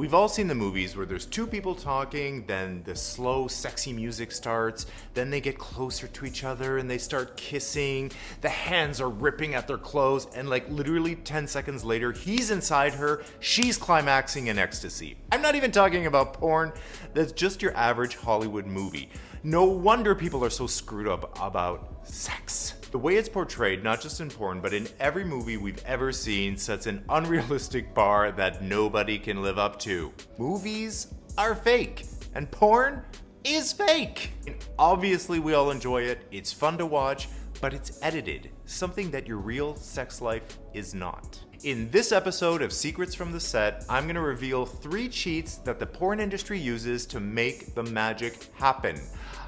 We've all seen the movies where there's two people talking, then the slow, sexy music starts, then they get closer to each other and they start kissing, the hands are ripping at their clothes, and like literally 10 seconds later, he's inside her, she's climaxing in ecstasy. I'm not even talking about porn, that's just your average Hollywood movie. No wonder people are so screwed up about sex. The way it's portrayed, not just in porn, but in every movie we've ever seen, sets an unrealistic bar that nobody can live up to. Movies are fake, and porn is fake. And obviously we all enjoy it, it's fun to watch, but it's edited, something that your real sex life is not. In this episode of Secrets from the Set, I'm gonna reveal 3 cheats that the porn industry uses to make the magic happen.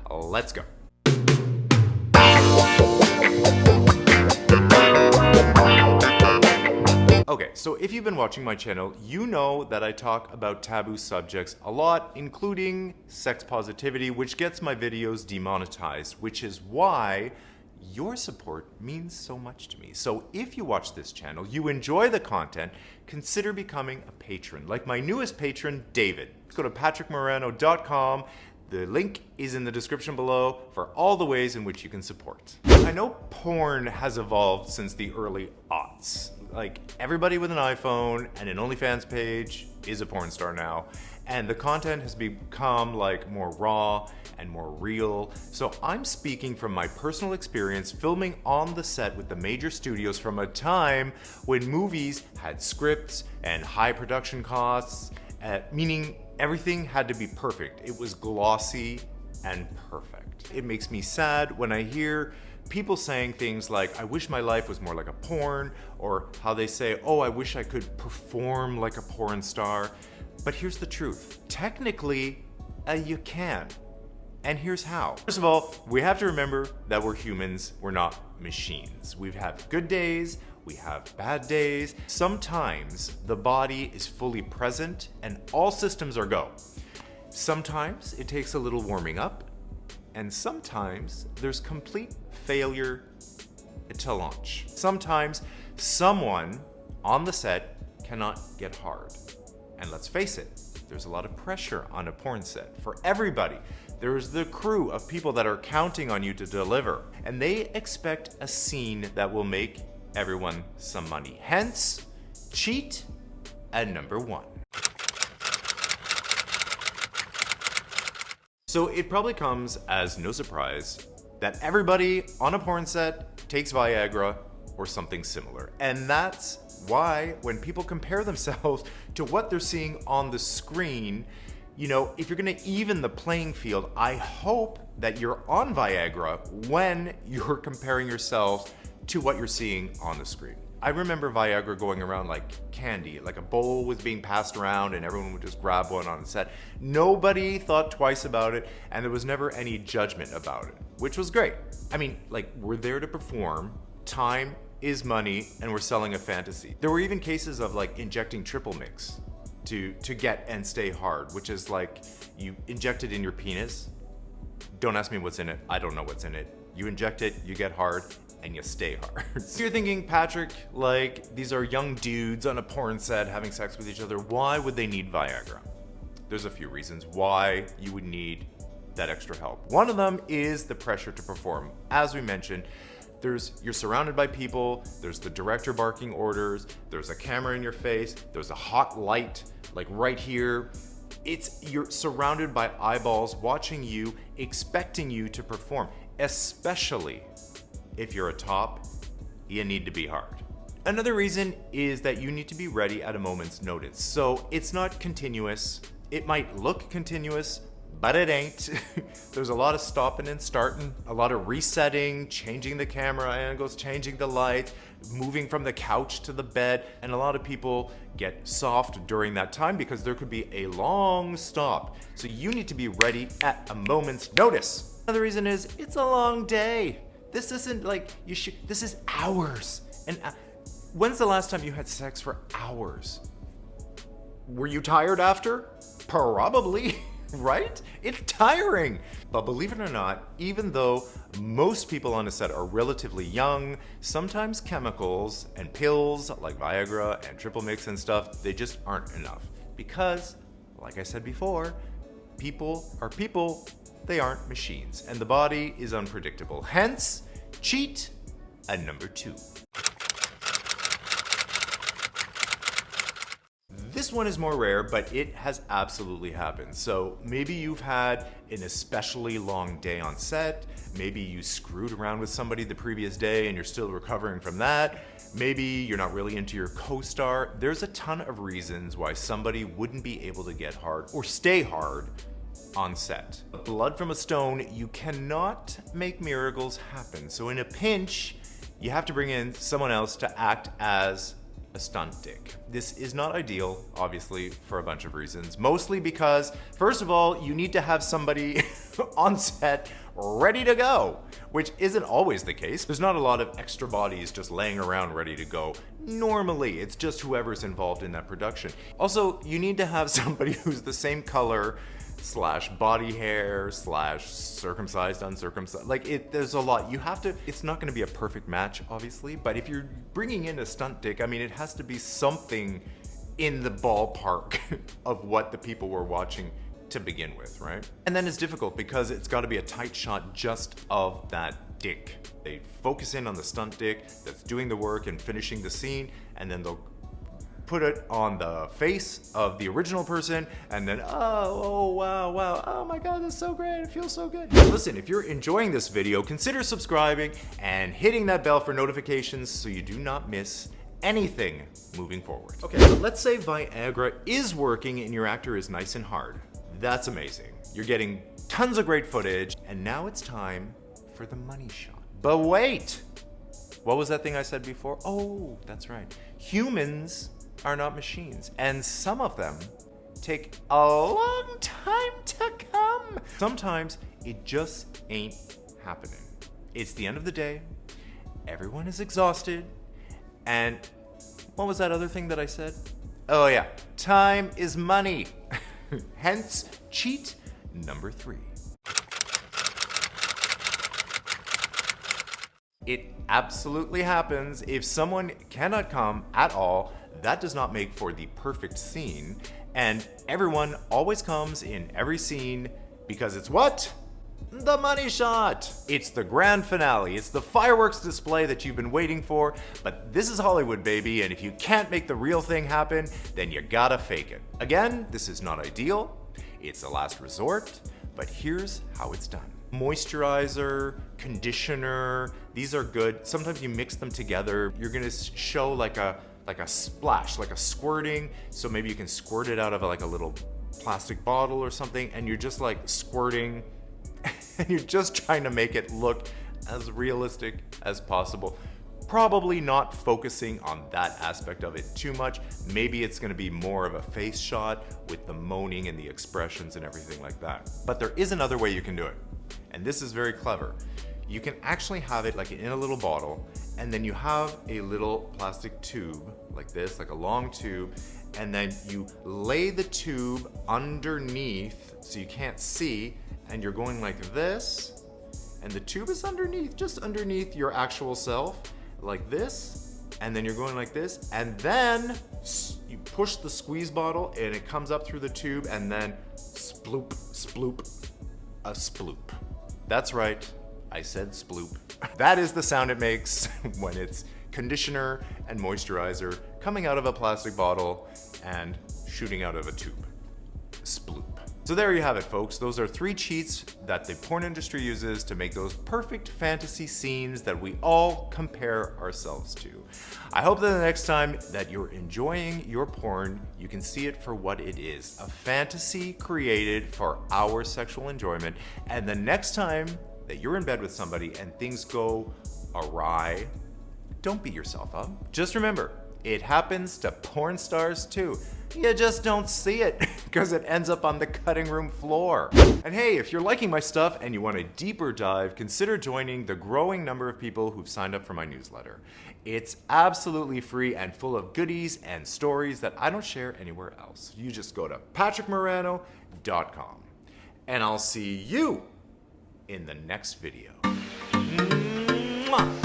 Let's go. Okay, so if you've been watching my channel, you know that I talk about taboo subjects a lot, including sex positivity, which gets my videos demonetized, which is why your support means so much to me. So if you watch this channel, you enjoy the content, consider becoming a patron, like my newest patron, David. Go to patrickmarano.com. The link is in the description below for all the ways in which you can support. I know porn has evolved since the early aughts. Like, everybody with an iPhone and an OnlyFans page is a porn star now, and the content has become like more raw and more real. So I'm speaking from my personal experience filming on the set with the major studios from a time when movies had scripts and high production costs, meaning everything had to be perfect. It was glossy and perfect. It makes me sad when I hear people saying things like, I wish my life was more like a porn, or how they say, oh, I wish I could perform like a porn star. But here's the truth. Technically, you can. And here's how. First of all, we have to remember that we're humans, we're not machines. We have good days, we have bad days. Sometimes the body is fully present and all systems are go. Sometimes it takes a little warming up, and sometimes there's complete failure to launch. Sometimes someone on the set cannot get hard. And let's face it, there's a lot of pressure on a porn set for everybody. There's the crew of people that are counting on you to deliver, and they expect a scene that will make everyone some money. Hence, cheat at number 1. So it probably comes as no surprise that everybody on a porn set takes Viagra or something similar. And that's why when people compare themselves to what they're seeing on the screen, you know, if you're gonna even the playing field, I hope that you're on Viagra when you're comparing yourself to what you're seeing on the screen. I remember Viagra going around like candy, like a bowl was being passed around and everyone would just grab one on the set. Nobody thought twice about it, and there was never any judgment about it, which was great. I mean, like, we're there to perform, time is money, and we're selling a fantasy. There were even cases of like injecting triple mix to get and stay hard, which is like you inject it in your penis. Don't ask me what's in it, I don't know what's in it. You inject it, you get hard, and you stay hard. So you're thinking, Patrick, like, these are young dudes on a porn set having sex with each other. Why would they need Viagra? There's a few reasons why you would need that extra help. One of them is the pressure to perform. As we mentioned, you're surrounded by people, there's the director barking orders, there's a camera in your face, there's a hot light, like right here. You're surrounded by eyeballs watching you, expecting you to perform, especially if you're a top, you need to be hard. Another reason is that you need to be ready at a moment's notice. So it's not continuous. It might look continuous, but it ain't. There's a lot of stopping and starting, a lot of resetting, changing the camera angles, changing the lights, moving from the couch to the bed, and a lot of people get soft during that time because there could be a long stop. So you need to be ready at a moment's notice. Another reason is it's a long day. This isn't like this is hours. And when's the last time you had sex for hours? Were you tired after? Probably, right? It's tiring. But believe it or not, even though most people on a set are relatively young, sometimes chemicals and pills like Viagra and triple mix and stuff, they just aren't enough because like I said before, people are people, they aren't machines, and the body is unpredictable. Hence, cheat at number 2. This one is more rare, but it has absolutely happened. So maybe you've had an especially long day on set. Maybe you screwed around with somebody the previous day and you're still recovering from that. Maybe you're not really into your co-star. There's a ton of reasons why somebody wouldn't be able to get hard or stay hard on set. Blood from a stone, you cannot make miracles happen. So in a pinch, you have to bring in someone else to act as a stunt dick. This is not ideal, obviously, for a bunch of reasons. Mostly because, first of all, you need to have somebody on set ready to go, which isn't always the case. There's not a lot of extra bodies just laying around ready to go. Normally, it's just whoever's involved in that production. Also, you need to have somebody who's the same color / body hair / circumcised, uncircumcised. Like, there's a lot. You have to, it's not gonna be a perfect match, obviously, but if you're bringing in a stunt dick, I mean, it has to be something in the ballpark of what the people were watching to begin with, right? And then it's difficult because it's gotta be a tight shot just of that dick. They focus in on the stunt dick that's doing the work and finishing the scene, and then they'll put it on the face of the original person, and then, oh, wow, oh my God, that's so great, it feels so good. Listen, if you're enjoying this video, consider subscribing and hitting that bell for notifications so you do not miss anything moving forward. Okay, so let's say Viagra is working and your actor is nice and hard. That's amazing. You're getting tons of great footage, and now it's time for the money shot. But wait, what was that thing I said before? Oh, that's right. Humans are not machines, and some of them take a long time to come. Sometimes it just ain't happening. It's the end of the day, everyone is exhausted, and what was that other thing that I said? Oh yeah, time is money. Hence, cheat number 3. It absolutely happens. If someone cannot come at all, that does not make for the perfect scene, and everyone always comes in every scene because it's what? The money shot! It's the grand finale. It's the fireworks display that you've been waiting for, but this is Hollywood, baby, and if you can't make the real thing happen, then you gotta fake it. Again, this is not ideal. It's a last resort, but here's how it's done. Moisturizer, conditioner, these are good. Sometimes you mix them together. You're gonna show like a splash, like a squirting. So maybe you can squirt it out of like a little plastic bottle or something, and you're just like squirting and you're just trying to make it look as realistic as possible. Probably not focusing on that aspect of it too much. Maybe it's gonna be more of a face shot with the moaning and the expressions and everything like that. But there is another way you can do it, and this is very clever. You can actually have it like in a little bottle, and then you have a little plastic tube like this, like a long tube, and then you lay the tube underneath so you can't see, and you're going like this, and the tube is underneath, just underneath your actual self, like this, and then you're going like this, and then you push the squeeze bottle and it comes up through the tube, and then sploop, sploop, a sploop. That's right, I said sploop. That is the sound it makes when it's conditioner and moisturizer coming out of a plastic bottle and shooting out of a tube. Sploop. So there you have it, folks. Those are 3 cheats that the porn industry uses to make those perfect fantasy scenes that we all compare ourselves to. I hope that the next time that you're enjoying your porn, you can see it for what it is, a fantasy created for our sexual enjoyment. And the next time that you're in bed with somebody and things go awry, don't beat yourself up. Just remember, it happens to porn stars too. You just don't see it because it ends up on the cutting room floor. And hey, if you're liking my stuff and you want a deeper dive, consider joining the growing number of people who've signed up for my newsletter. It's absolutely free and full of goodies and stories that I don't share anywhere else. You just go to patrickmarano.com, and I'll see you in the next video. Mwah!